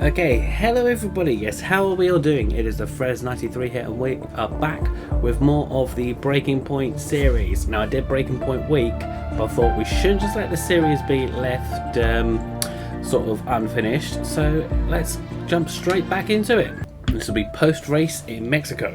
Okay, hello everybody. Yes, how are we all doing? It is the Frez93 here, and we are back with more of the Breaking Point series. Now, I did Breaking Point week, but I thought we shouldn't just let the series be left sort of unfinished. So let's jump straight back into it. This will be post-race in Mexico.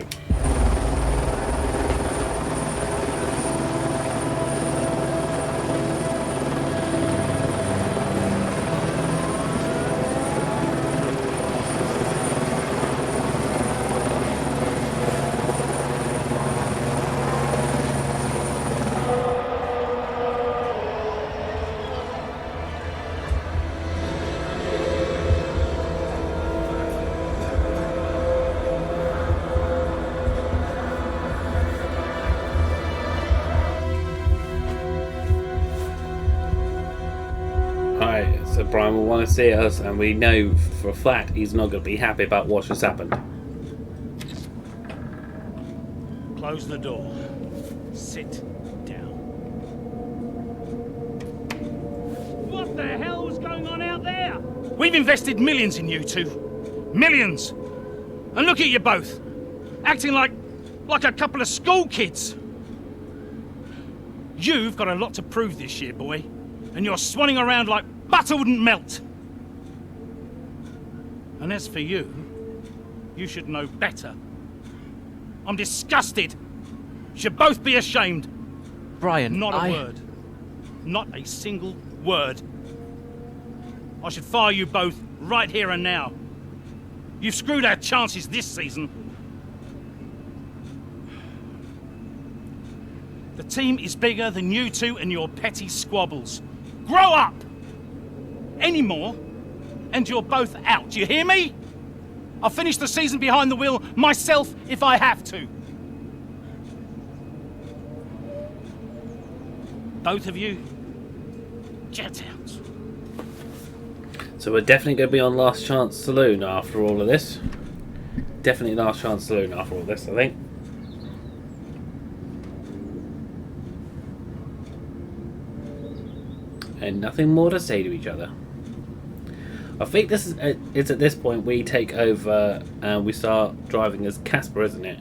So Brian will want to see us, and we know for a fact he's not going to be happy about what just happened. Close the door. Sit down. What the hell was going on out there? We've invested millions in you two. Millions! And look at you both. Acting like a couple of school kids. You've got a lot to prove this year, boy. And you're swanning around like butter wouldn't melt. And as for you, you should know better. I'm disgusted. You should both be ashamed. Brian, not a word. Not a single word. I should fire you both right here and now. You've screwed our chances this season. The team is bigger than you two and your petty squabbles. Grow up! Any more, and you're both out. Do you hear me? I'll finish the season behind the wheel myself if I have to. Both of you, jet out. So we're definitely going to be on Last Chance Saloon after all of this. Definitely Last Chance Saloon after all this, I think. And nothing more to say to each other. I think this is it's at this point we take over and we start driving as Casper, isn't it?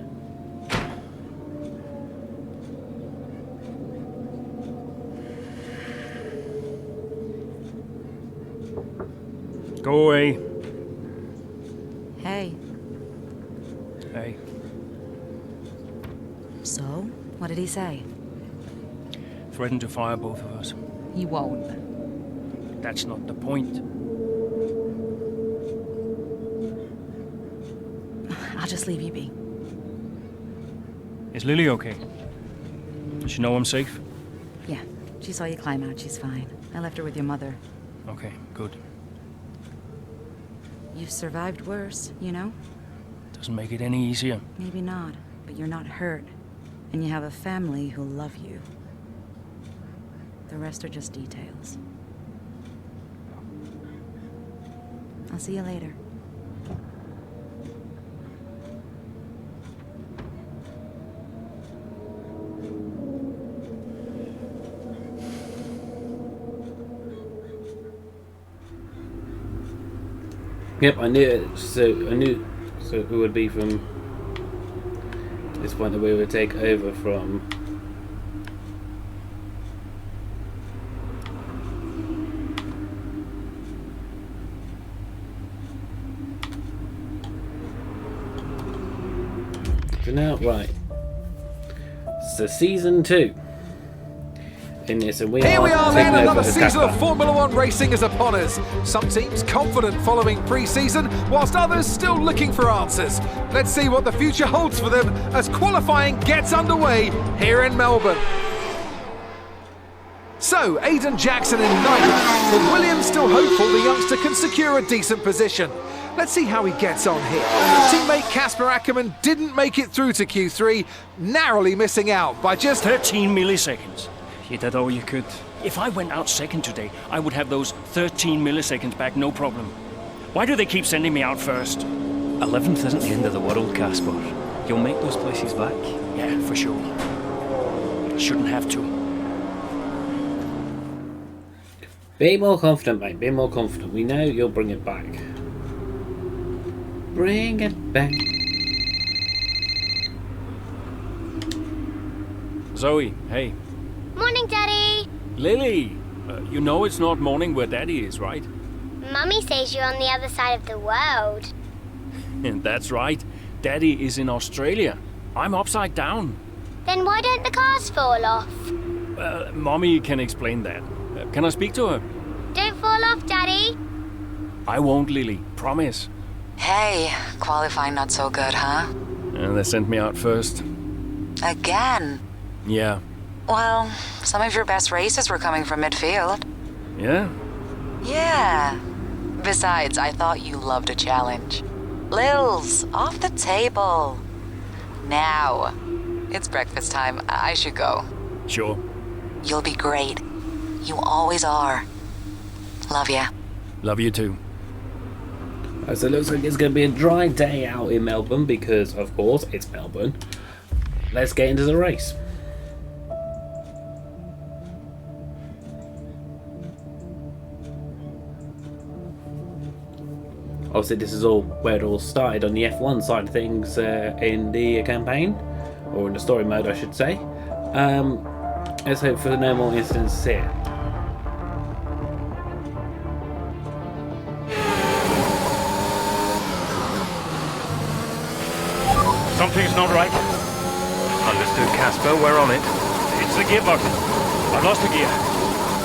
Go away. Hey. Hey. So, what did he say? Threatened to fire both of us. He won't. That's not the point. I'll just leave you be. Is Lily okay? Does she know I'm safe? Yeah, she saw you climb out. She's fine. I left her with your mother. Okay, good. You've survived worse, you know? Doesn't make it any easier. Maybe not, but you're not hurt. And you have a family who love you. The rest are just details. I'll see you later. Yep, I knew it. So it would be from this point that we would take over from. So now, right. So season 2. In this, and Here we are then, another season Casper. of Formula One racing is upon us. Some teams confident following pre-season, whilst others still looking for answers. Let's see what the future holds for them as qualifying gets underway here in Melbourne. So, Aidan Jackson in ninth, but Williams still hopeful the youngster can secure a decent position. Let's see how he gets on here. Teammate Casper Ackerman didn't make it through to Q3, narrowly missing out by just 13 milliseconds. You did all you could. If I went out second today, I would have those 13 milliseconds back, no problem. Why do they keep sending me out first? 11th isn't the end of the world, Casper. You'll make those places back. Yeah, for sure. Shouldn't have to. Be more confident, mate. Be more confident. We know you'll bring it back. Bring it back. Zoe, hey. Morning, Daddy. Lily! You know it's not morning where Daddy is, right? Mummy says you're on the other side of the world. That's right. Daddy is in Australia. I'm upside down. Then why don't the cars fall off? Mommy can explain that. Can I speak to her? Don't fall off, Daddy. I won't, Lily. Promise. Hey, qualifying not so good, huh? And they sent me out first. Again? Yeah. Well, some of your best races were coming from midfield. Yeah? Yeah. Besides, I thought you loved a challenge. Lils, off the table. Now. It's breakfast time. I should go. Sure. You'll be great. You always are. Love ya. Love you too. So it looks like it's going to be a dry day out in Melbourne because, of course, it's Melbourne. Let's get into the race. Obviously, this is all where it all started on the F1 side of things in the campaign, or in the story mode, I should say. Let's hope for no more incidents here. Something's not right. Understood, Casper. We're on it. It's the gearbox. I've lost the gear.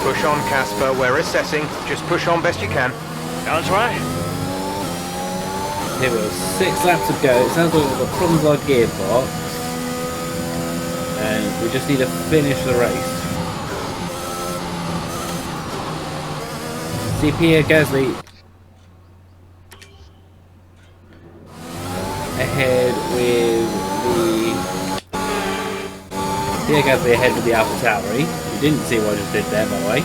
Push on, Casper. We're assessing. Just push on best you can. That's right. Here we go, 6 laps to go. It sounds like we've got problems with our gearbox. And we just need to finish the race. See Pierre Gasly ahead with the Pierre Gasly ahead with the AlphaTauri. You didn't see what I just did there, by the way.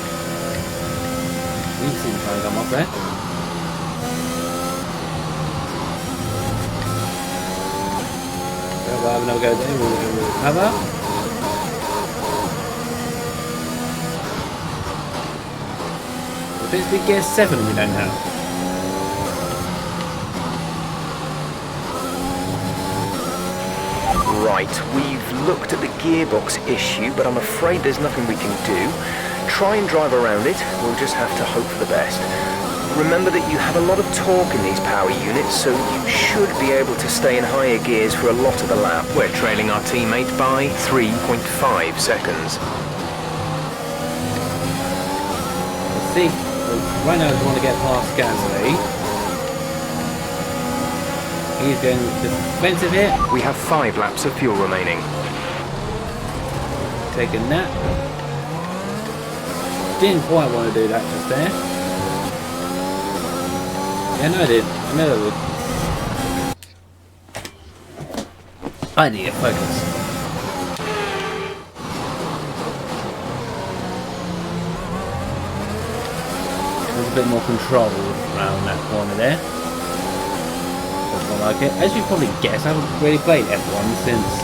You didn't see the car come off there. We'll have another go there, we'll recover. If it's big gear 7 we don't have. Right, we've looked at the gearbox issue, but I'm afraid there's nothing we can do. Try and drive around it. We'll just have to hope for the best. Remember that you have a lot of torque in these power units, so you should be able to stay in higher gears for a lot of the lap. We're trailing our teammate by 3.5 seconds. Let's see. Right now we want to get past Gasly. He's going defensive here. We have 5 laps of fuel remaining. Taking that. Didn't quite want to do that just there. Yeah, no, I did. I know that would. I need to focus. There's a bit more control around that corner there. That's not like it. As you probably guess, I haven't really played F1 since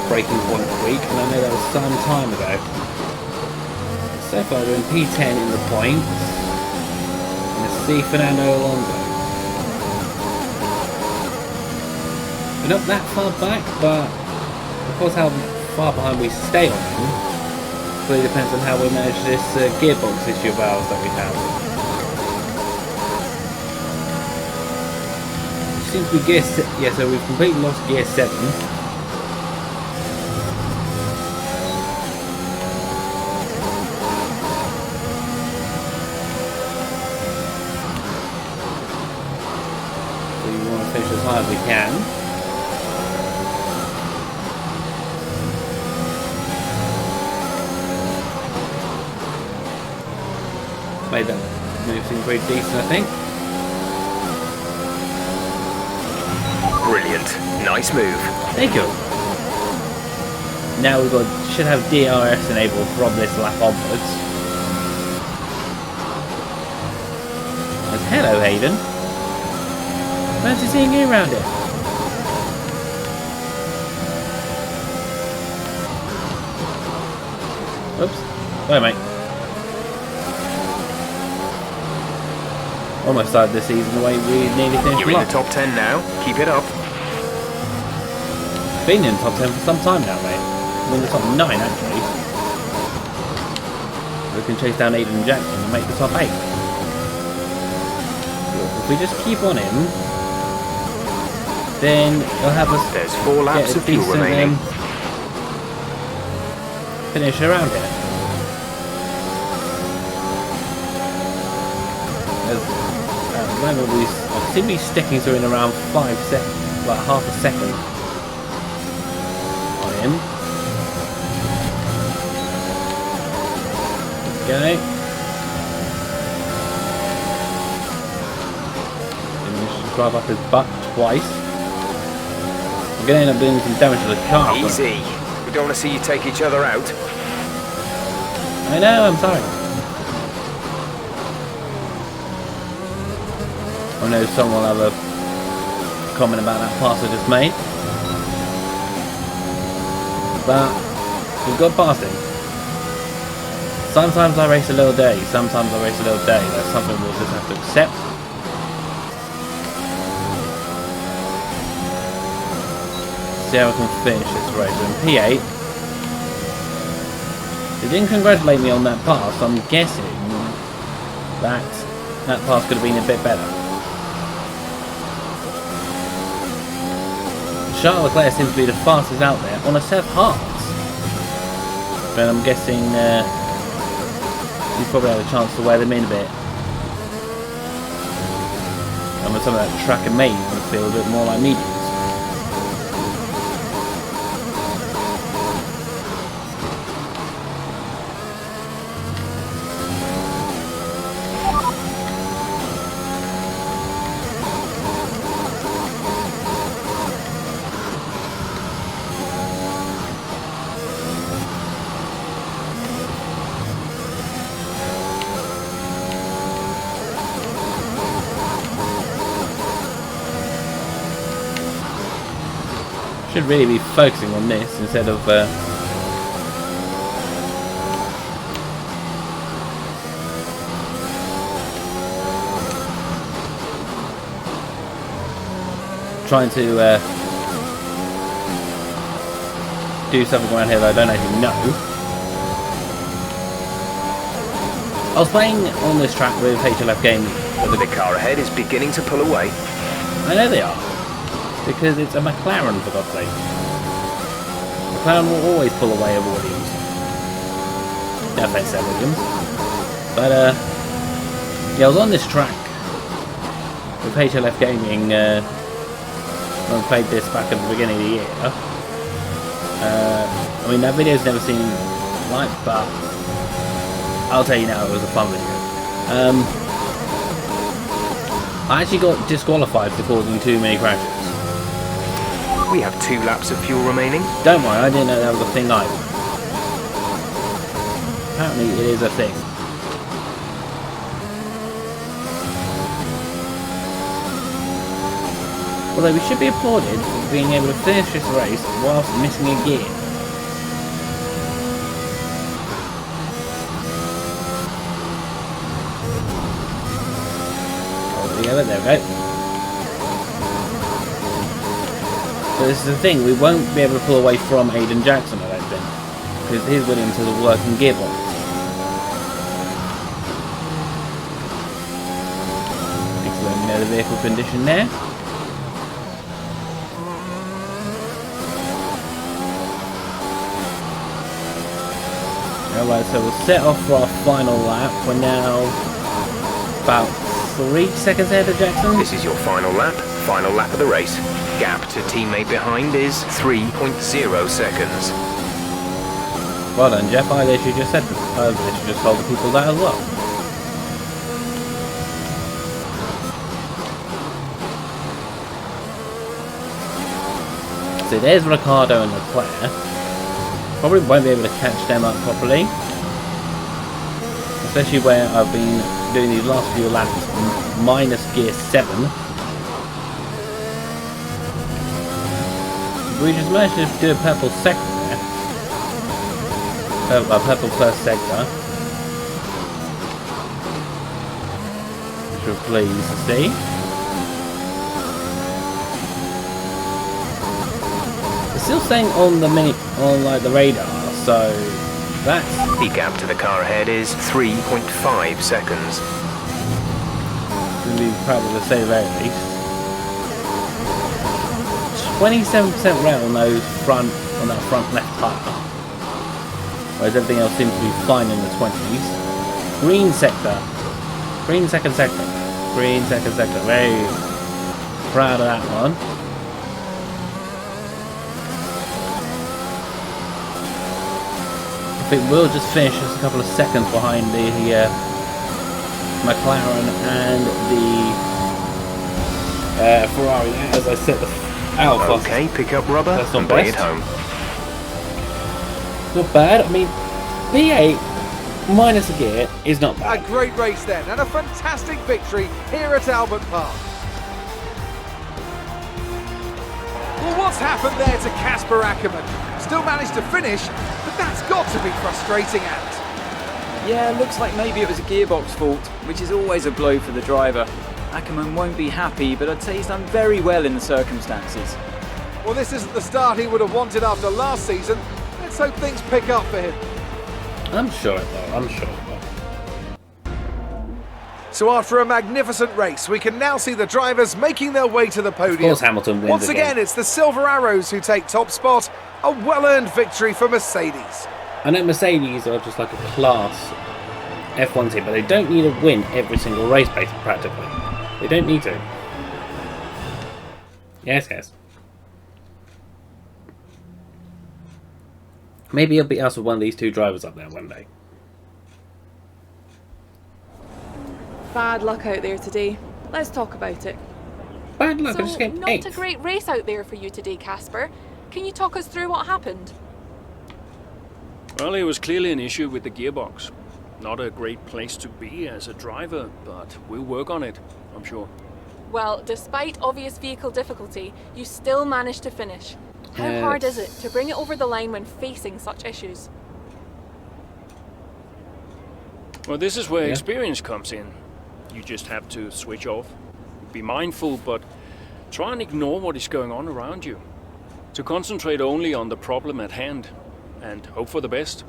Breaking Point week, and I know that was some time ago. So far, we're in P10 in the points. See Fernando Alonso. We're not that far back, but of course how far behind we stay on him really depends on how we manage this gearbox issue of ours that we have. It seems to be gear 6, yeah, so we've completely lost gear 7. Finish as high as we can. Made that move seem pretty decent, I think. Brilliant. Nice move. Thank you. Now should have DRS enabled from this lap onwards. Hello, Hayden. Fancy seeing you around here. Oops. Sorry, mate. Almost started this season the way we nearly finished. You're in the top 10 now. Keep it up. Been in the top 10 for some time now, mate. I'm in the top 9 actually. We can chase down Aiden Jackson and make the top 8. If we just keep on him, then he'll have us. There's 4 laps get a of fuel decent, remaining. Finish around here. At the moment I seem to be sticking to in around 5 seconds, like half a second on him. Okay. And just drive up his butt twice. I'm going to end up doing some damage to the car. Easy. We don't want to see you take each other out. I know, I'm sorry. I know someone will have a comment about that pass I just made. But we've got past him. Sometimes I race a little dirty, sometimes I race a little dirty. That's something we'll just have to accept. See how I can finish this race. In P8. They didn't congratulate me on that pass, so I'm guessing that pass could have been a bit better. Charles Leclerc seems to be the fastest out there on a set of hards. But I'm guessing he's probably had a chance to wear them in a bit. And with some of that track and maze, it feels a bit more like mediums. Should really be focusing on this instead of trying to do something around here that I don't actually know. I was playing on this track with HLF Gaming. The car ahead is beginning to pull away. I know they are. Because it's a McLaren, for God's sake. McLaren will always pull away over Williams. No offense there, Williams. But, yeah, I was on this track with HLF Gaming when we played this back at the beginning of the year. I mean, that video's never seen light, but I'll tell you now, it was a fun video. I actually got disqualified for causing too many crashes. We have 2 laps of fuel remaining. Don't worry, I didn't know that was a thing either. Apparently it is a thing. Although we should be applauded for being able to finish this race whilst missing a gear. Oh, yeah, there we go. So this is the thing, we won't be able to pull away from Aiden Jackson, I don't think, because his Williams has a working gearbox. Thanks for letting me know the vehicle condition there. Alright, so we'll set off for our final lap. We're now about 3 seconds ahead of Jackson. This is your final lap of the race. Gap to teammate behind is 3.0 seconds. Well done, Jeff. I literally just said that. I literally just told the people that as well. So there's Ricciardo and Leclerc. Probably won't be able to catch them up properly. Especially where I've been doing these last few laps minus gear 7. We just managed to do a purple sector there. A purple first sector. we're pleased to see. It's still saying on the the radar, so that's The gap to the car ahead is 3.5 seconds. going to be probably the same very least. 27% rail on that front left tire, whereas everything else seems to be fine in the 20s. Green sector, green second sector, green second sector. Very proud of that one. I think we'll just finish just a couple of seconds behind the McLaren and the Ferrari, as I set the Alpha. Okay, pick up rubber and bring it home. Not bad. I mean, P8 minus a gear is not A bad. great race then, and a fantastic victory here at Albert Park. Well, what's happened there to Casper Ackermann? Still managed to finish, but that's got to be frustrating, Ant. Yeah, looks like maybe it was a gearbox fault, which is always a blow for the driver. Ackermann won't be happy, but I'd say he's done very well in the circumstances. Well, this isn't the start he would have wanted after last season. Let's hope things pick up for him. I'm sure it will. I'm sure it will. So after a magnificent race, we can now see the drivers making their way to the podium. Of course Hamilton wins Once again, it's the Silver Arrows who take top spot. A well-earned victory for Mercedes. I know Mercedes are just like a class F1 team, but they don't need to win every single race, basically, practically. They don't need to. Yes, yes. Maybe it'll beat us with one of these two drivers up there one day. Bad luck out there today. Let's talk about it. Bad luck, I So, just came not eighth. a great race out there for you today, Casper. Can you talk us through what happened? Well, it was clearly an issue with the gearbox. Not a great place to be as a driver, but we'll work on it, I'm sure. Well, despite obvious vehicle difficulty, you still managed to finish. How hard is it to bring it over the line when facing such issues? Well, this is where Yeah. experience comes in. You just have to switch off. Be mindful, but try and ignore what is going on around you. To concentrate only on the problem at hand, and hope for the best.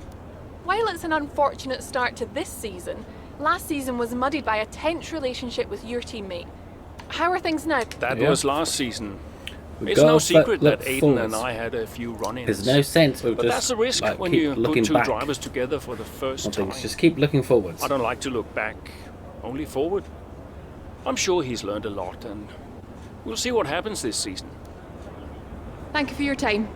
While it's an unfortunate start to this season, last season was muddied by a tense relationship with your teammate. How are things now? That Yeah. was last season. We've It's got no to secret look that Aiden forwards. and I had a few run-ins. There's no sense of But just that's the risk like, when keep you looking put two back drivers together for the first on time. things. Just keep looking forwards. I don't like to look back, only forward. I'm sure he's learned a lot, and we'll see what happens this season. Thank you for your time.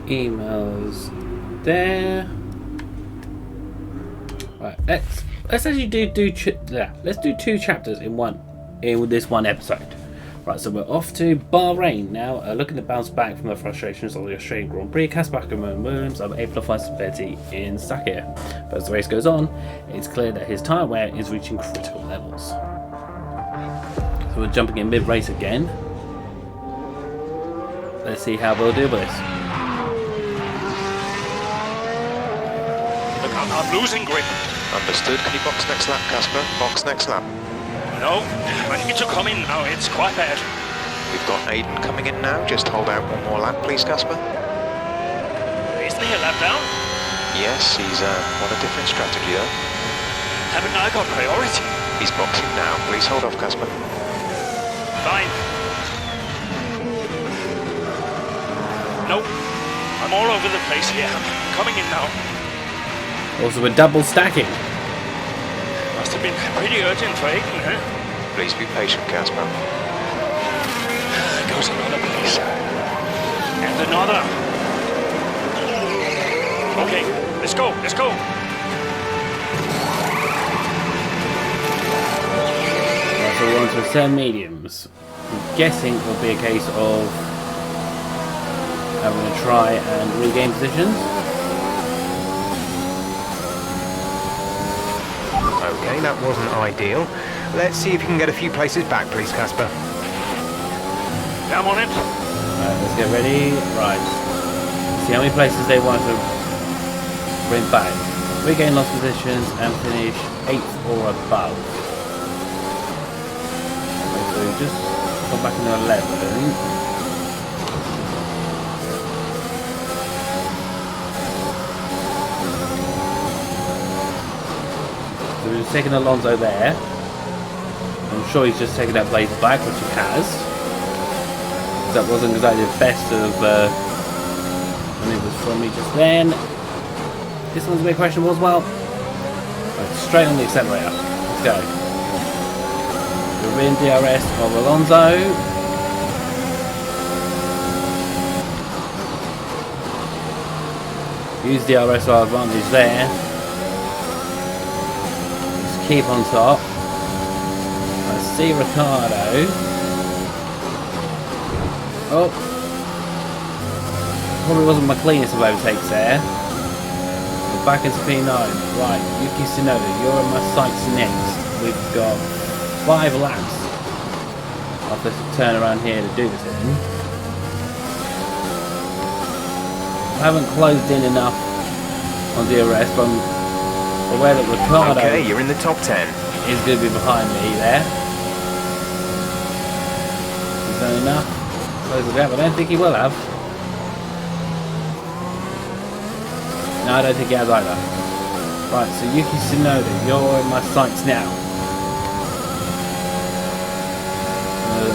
Emails there. Right, let's actually let's do two chapters in this one episode. Right, so we're off to Bahrain now, looking to bounce back from the frustrations of the Australian Grand Prix. Casper Ackermann and Williams are able to find stability in Sakir, but as the race goes on, it's clear that his tyre wear is reaching critical levels. So we're jumping in mid-race again. Let's see how we'll deal with this. Look, I'm losing grip. Understood. Can you box next lap, Casper? Box next lap. No, I need to come in now. It's quite bad. We've got Aiden coming in now. Just hold out one more lap, please, Casper. Isn't he a lap down? Yes, he's on a different strategy, though. Haven't I got priority? He's boxing now. Please hold off, Casper. Fine. Nope. I'm all over the place here. I'm coming in now. Also, we're double stacking. Must have been pretty urgent for Aiden, huh? Please be patient, Casper. There goes another place. And another. Okay, let's go, let's go. Right, so we're on to 7 mediums. I'm guessing it will be a case of having to try and regain positions. Okay, unfortunately that wasn't ideal. Let's see if you can get a few places back, please, Casper. I'm on it. Right, let's get ready. Right. See how many places they want to bring back. Regain lost positions and finish 8th or above. Okay, so just go back into 11. So we're just taking Alonso there. I'm sure he's just taking that place back, which he has. That wasn't exactly the best of when it was from me just then. This one's a bit questionable as well. Right, straight on the accelerator. Let's go. We're in DRS of Alonso. Use DRS to our advantage there. Just keep on top. I see Ricardo. Oh, probably wasn't my cleanest of overtakes there. We're back into P9. Right, Yuki Tsunoda, you're in my sights next. We've got 5 laps of this turn around here to do this in. I haven't closed in enough on DRS, but I'm aware that Ricardo Okay, you're in the top 10. Is going to be behind me there. Is that enough? Close the gap. I don't think he will have. No, I don't think he has either. Right, so Yuki Tsunoda, you're in my sights now.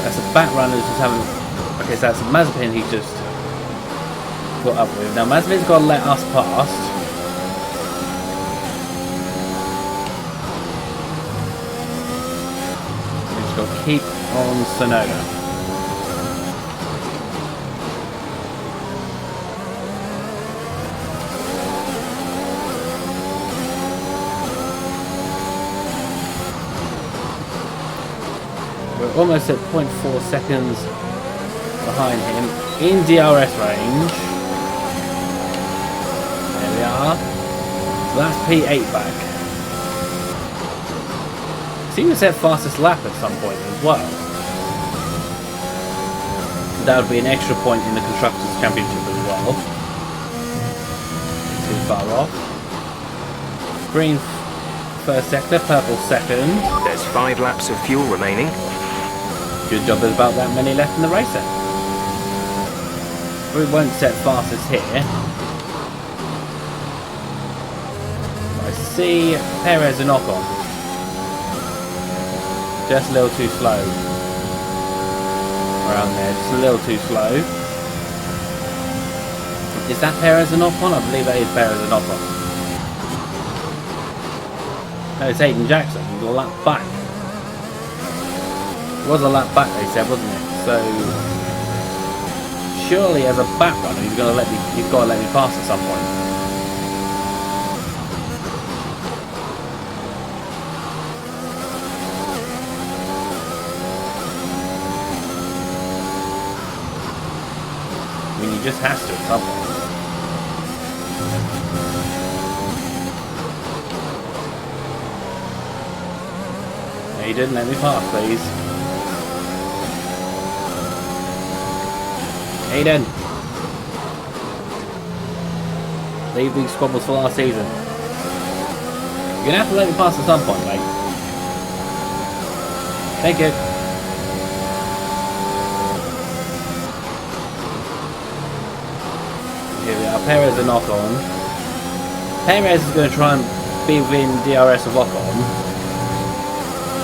That's a back runner just having. Okay, so that's Mazepin he's just got up with. Now Mazepin's got to let us past. We just got to keep on Tsunoda. Almost at 0.4 seconds behind him in DRS range. There we are. So that's P8 back. Seems to set fastest lap at some point as well. That would be an extra point in the Constructors' Championship as well. Too far off. Green first sector, purple second. There's 5 laps of fuel remaining. Good job there's about that many left in the race then. We won't set fastest here. I see Perez and Ocon. Just a little too slow. Around there, just a little too slow. Is that Perez and Ocon? I believe that is Perez and Ocon. No, it's Hayden Jackson. He's a lap back. It was a lap back, they said, wasn't it? So surely, as a back runner, he's got to let me pass at some point. I mean, he just has to at some point. He didn't let me pass, please. Aiden, leave these squabbles for last season. You're gonna have to let me pass at some point, mate. Thank you. Here we are, Perez and Ocon. Perez is going to try and be within DRS of Ocon.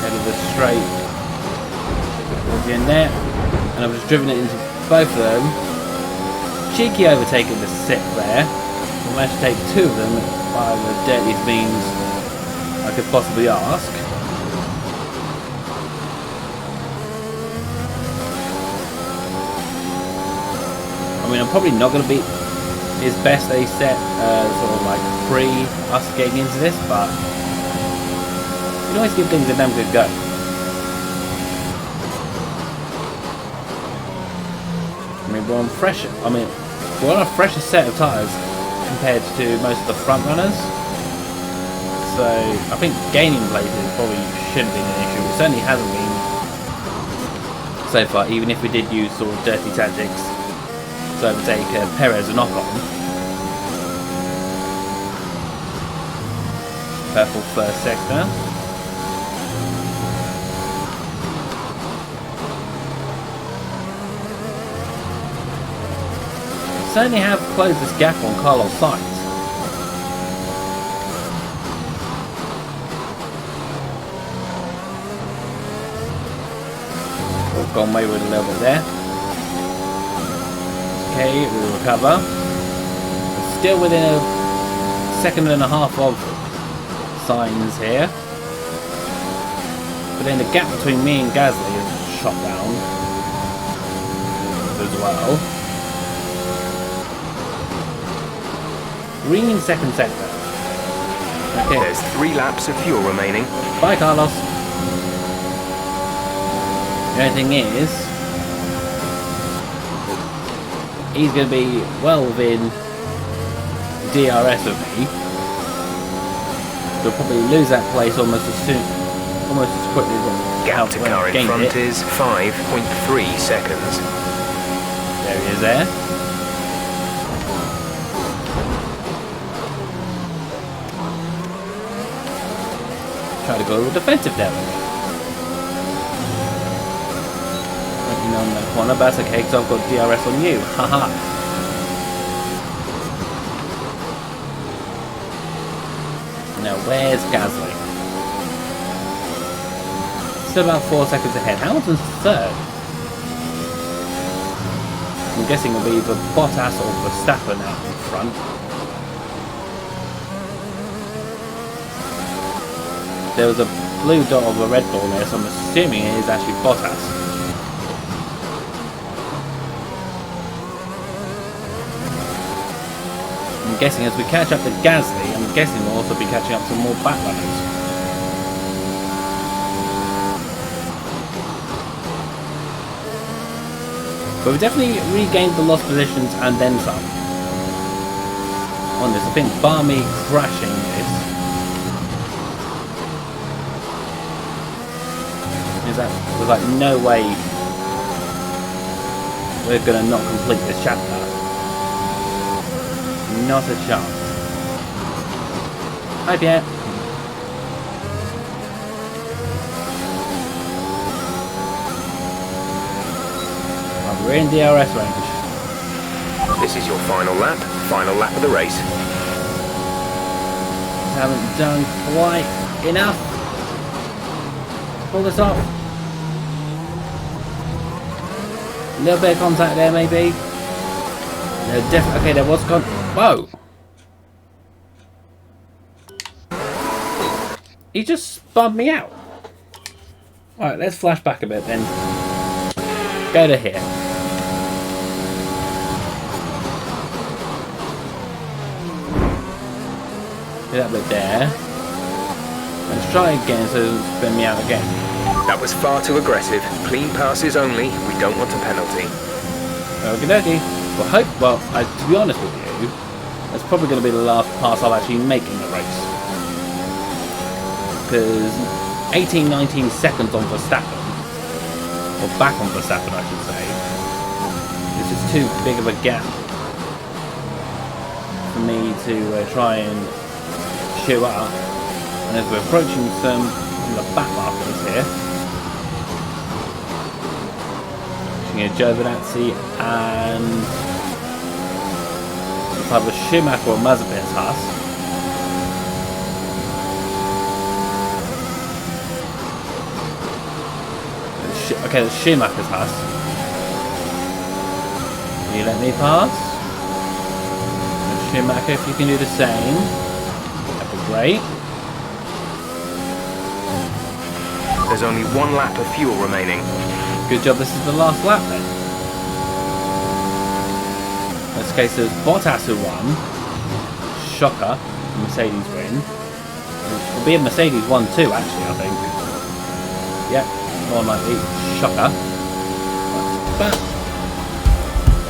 Headed the straight in there, and I've just driven it into both of them. Cheeky overtaking the 6th there. We managed to take 2 of them by the dirtiest means I could possibly ask. I mean, I'm probably not going to beat his best that he set sort of like pre us getting into this, but you can always give things a damn good go. I mean, we're on a fresher set of tyres compared to most of the front runners. So I think gaining places probably shouldn't be an issue. It certainly hasn't been so far, even if we did use sort of dirty tactics to overtake Perez and knock-on. Purple first sector. Certainly have closed this gap on Carlos Sainz. We've gone wayward a little bit there. Okay, we'll recover. We're still within a second and a half of Sainz here. But then the gap between me and Gasly is shot down as well. Green second sector. Okay. There's 3 laps of fuel remaining. Bye, Carlos. The only thing is, he's going to be well within DRS of me. We'll probably lose that place almost as quickly as Gap to car in front it. is 5.3 seconds. There he is there. Try to go defensive there. Looking on that corner, but that's okay because I've got DRS on you. Haha. Now where's Gasly? Still about 4 seconds ahead. Hamilton's third. I'm guessing it'll be either Bottas or Verstappen out in front. There was a blue dot of a Red Bull there, so I'm assuming it is actually Bottas. I'm guessing as we catch up with Gasly, I'm guessing we'll also be catching up to more backrunners. But we've definitely regained the lost positions and then some. On this, I think bar me crashing this. There's like no way we're gonna not complete this chapter. Not a chance. Hi Pierre. Oh, we're in DRS range. This is your final lap of the race. Haven't done quite enough. Pull this off. A little bit of contact there, maybe. No, definitely. Okay, there was Whoa! He just spun me out. Alright, let's flash back a bit then. Go to here. Do that bit there. Let's try again so it doesn't spin me out again. That was far too aggressive. Clean passes only. We don't want a penalty. Okie dokie. Well, to be honest with you, that's probably going to be the last pass I'll actually make in the race. Because 18-19 seconds on Verstappen, or back on Verstappen I should say, this is too big of a gap for me to try and chew up. And as we're approaching some of the back markers here, Giovinazzi and either Schumacher or Mazepin's Haas. Okay, that's Schumacher's Haas. Can you let me pass? And Schumacher, if you can do the same, that'd be great. There's only 1 lap of fuel remaining. Good job, this is the last lap then. In this case, there's Bottas who won. Shocker. Mercedes win. It'll be a Mercedes 1-2 actually, I think. Yep, more likely. Shocker. But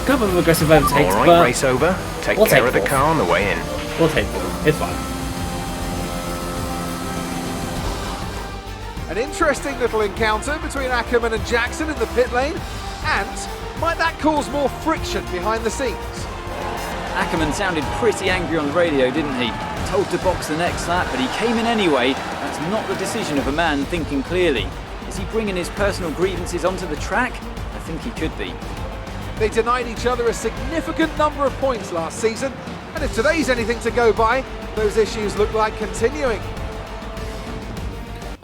a couple of aggressive overtakes. Alright, but race over. Take care of the car on the way in. We'll take it. It's fine. An interesting little encounter between Ackerman and Jackson in the pit lane, and might that cause more friction behind the scenes? Ackerman sounded pretty angry on the radio, didn't he? Told to box the next lap, but he came in anyway. That's not the decision of a man thinking clearly. Is he bringing his personal grievances onto the track? I think he could be. They denied each other a significant number of points last season, and if today's anything to go by, those issues look like continuing.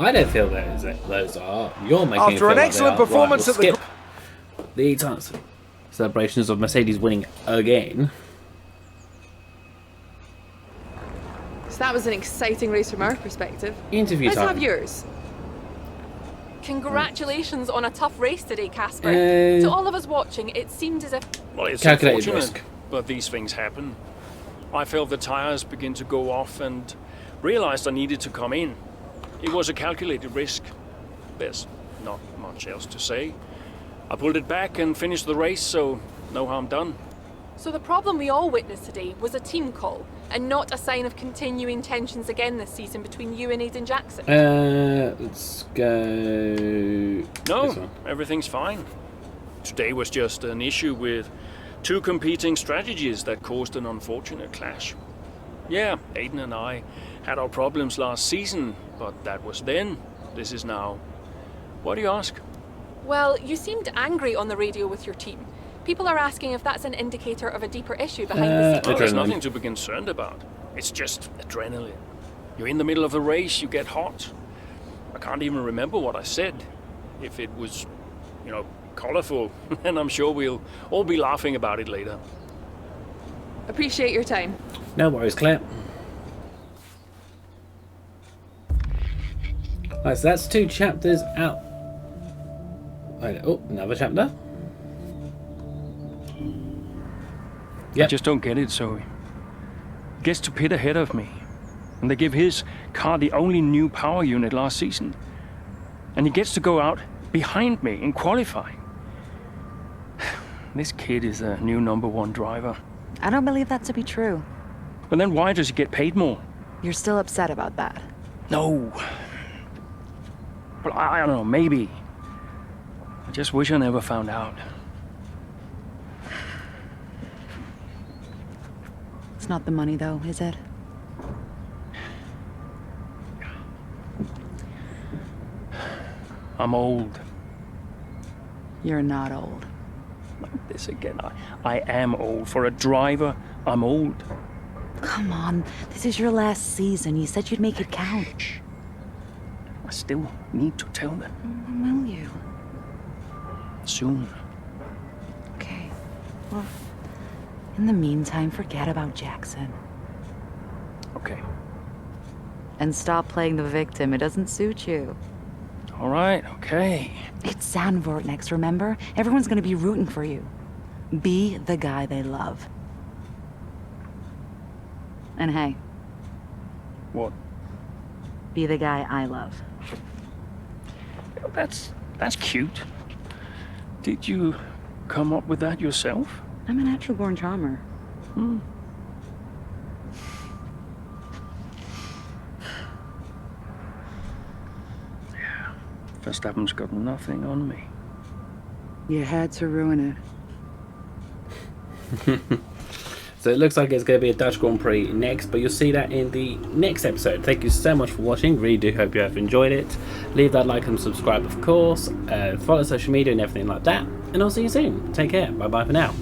I don't feel those are. You're making After it feel an like excellent they are. performance Right, we'll at skip the celebrations of Mercedes winning again. So that was an exciting race from our perspective. Interview Let's time. have yours. Congratulations on a tough race today, Casper. Uh, To all of us watching, it seemed as if... Well, it's Calculated unfortunate, risk. but these things happen. I felt the tires begin to go off and realized I needed to come in. It was a calculated risk. There's not much else to say. I pulled it back and finished the race, so no harm done. So the problem we all witnessed today was a team call, and not a sign of continuing tensions again this season between you and Aiden Jackson. Let's go. No, everything's fine. Today was just an issue with two competing strategies that caused an unfortunate clash. Yeah, Aiden and I had our problems last season, but that was then. This is now. Why do you ask? Well, you seemed angry on the radio with your team. People are asking if that's an indicator of a deeper issue behind the scenes. Well, there's nothing to be concerned about. It's just adrenaline. You're in the middle of the race, you get hot. I can't even remember what I said. If it was, colorful, and I'm sure we'll all be laughing about it later. Appreciate your time. No worries, Claire. Right, so that's 2 chapters out. Oh, another chapter. I just don't get it, Zoe. He gets to pit ahead of me, and they give his car the only new power unit last season. And he gets to go out behind me in qualifying. This kid is a new #1 driver. I don't believe that to be true. But then why does he get paid more? You're still upset about that? No. But I don't know, maybe. I just wish I never found out. It's not the money, though, is it? I'm old. You're not old. Not this again. I am old. For a driver, I'm old. Come on, this is your last season. You said you'd make it count. I still need to tell them. When will you? Soon. Okay. Well, in the meantime, forget about Jackson. Okay. And stop playing the victim. It doesn't suit you. All right, okay. It's Zandvoort next, remember? Everyone's gonna be rooting for you. Be the guy they love. And hey. What? Be the guy I love. That's cute. Did you come up with that yourself? I'm a natural-born charmer. Yeah. Verstappen's got nothing on me. You had to ruin it. So it looks like it's going to be a Dutch Grand Prix next, but you'll see that in the next episode. Thank you so much for watching. Really do hope you have enjoyed it. Leave that like and subscribe, of course. Follow social media and everything like that. And I'll see you soon. Take care. Bye-bye for now.